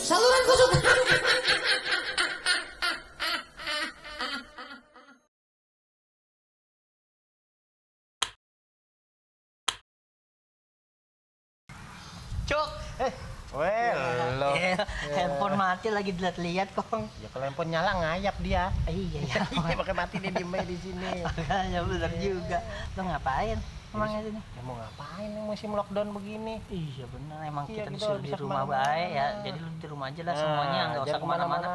Saluran kesukaan. Cuk. Lo. Handphone mati lagi dilihat-lihat kok. Ya kalau handphone nyala ngayap dia. Iya ya. Iya pakai mati dia diem aja di sini. Ya bener juga. Lo ngapain emangnya sini? Ya mau ngapain nih musim lockdown begini? Iya bener, emang Iya, kita gitu, disuruh di bisa rumah kemana-mana. baik ya. Jadi lu di rumah aja lah semuanya, nggak usah jangan kemana-mana.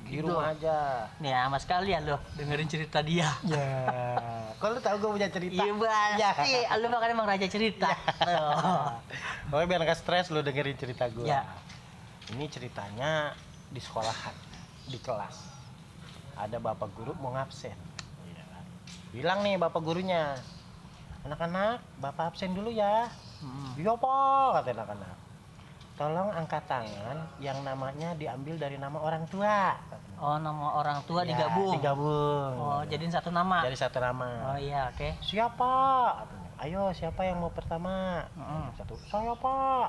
Di Gitu. rumah aja. Nih sama sekalian lo dengerin cerita dia. Ya. Kalau lu tahu gue punya cerita. Iya pasti, lu kan emang raja cerita. Pokoknya biar nggak stres lu dengerin cerita gue. Ya. Ini ceritanya di sekolahan, di kelas. Ada bapak guru mau ngabsen. Iya kan? Bilang nih bapak gurunya, anak-anak, bapak absen dulu ya. Iya pak, kata anak-anak. Tolong angkat tangan yang namanya diambil dari nama orang tua. Oh, nama orang tua Ya, digabung. Digabung. Oh, jadiin satu nama. Dari satu nama. Oh iya, oke. Siapa? Katanya. Ayo, siapa yang mau pertama? Satu. Saya pak.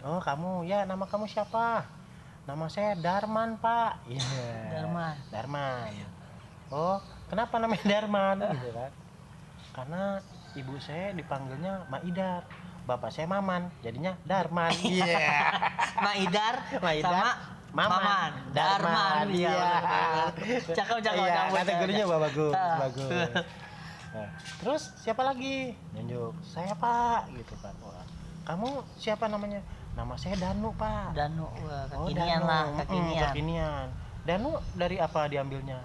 Oh kamu, ya nama kamu siapa? Nama saya Darman pak. Iya. Darman. Darman. Oh, kenapa namanya Darman? Gitu kan? Karena ibu saya dipanggilnya Maidar, bapak saya Maman, jadinya Darman. Iya. Maidar sama Maman. Darman. Iya. Cakep. Iya, kata gurunya bagus, Ah. bagus. Nah, terus siapa lagi? Nunjuk. Saya pak, gitu kan. Wah, kamu siapa namanya? Nama saya Danu pak. Danu, wah, Oh, kekinian Danu. lah, kekinian. Kekinian. Danu dari apa diambilnya?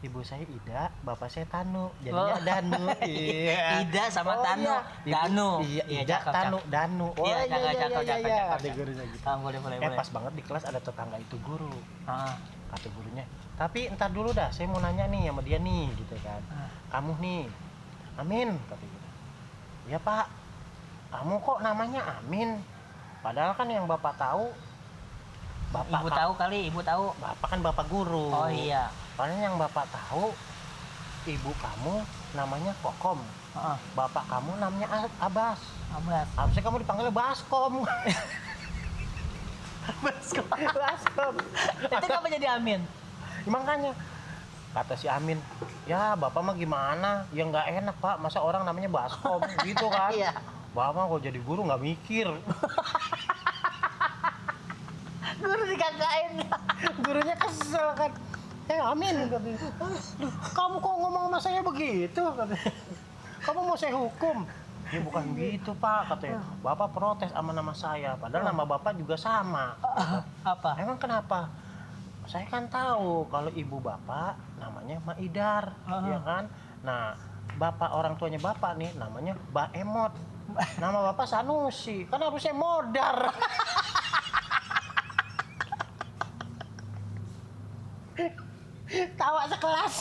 Ibu saya Ida, bapak saya Tanu, jadinya Oh. Danu. Iya. Ida sama Tanu. Iya. Danu. Iya, Iya, Ida, cakep, Tanu, Danu. Iya, cakep. Kata gurunya gitu. Boleh. Pas banget di kelas ada tetangga itu guru. Ah. Kata gurunya, tapi entar dulu dah, saya mau nanya nih sama dia nih, gitu kan. Kamu nih, Amin, kata gitu. Ya pak, kamu kok namanya Amin? Padahal kan yang bapak tahu, Ibu tahu kali, ibu tahu. bapak kan bapak guru. Oh iya. Padahal yang bapak tahu, ibu kamu namanya Kokom, Heeh. bapak kamu namanya Abbas. Abbas. Harusnya kamu dipanggilnya Baskom. Baskom. Itu kenapa jadi Amin? Makanya kata si Amin, ya bapak mah gimana? Ya nggak enak pak, masa orang namanya Baskom gitu kan? Iya. Bapak mah kalau jadi guru nggak mikir. Guru dikatain. Gurunya kesel kan. Amin katanya. Kamu kok ngomong sama saya begitu? Katanya. Kamu mau saya hukum? Ya bukan gitu pak, katanya. Bapak protes sama nama saya, padahal nama bapak juga sama. Apa? Emang kenapa? Saya kan tahu kalau ibu bapak namanya Maidar, ya kan? Nah, bapak orang tuanya bapak nih namanya Mbak Emot. Nama bapak Sanusi, kan harusnya Modar. Tawa sekelas.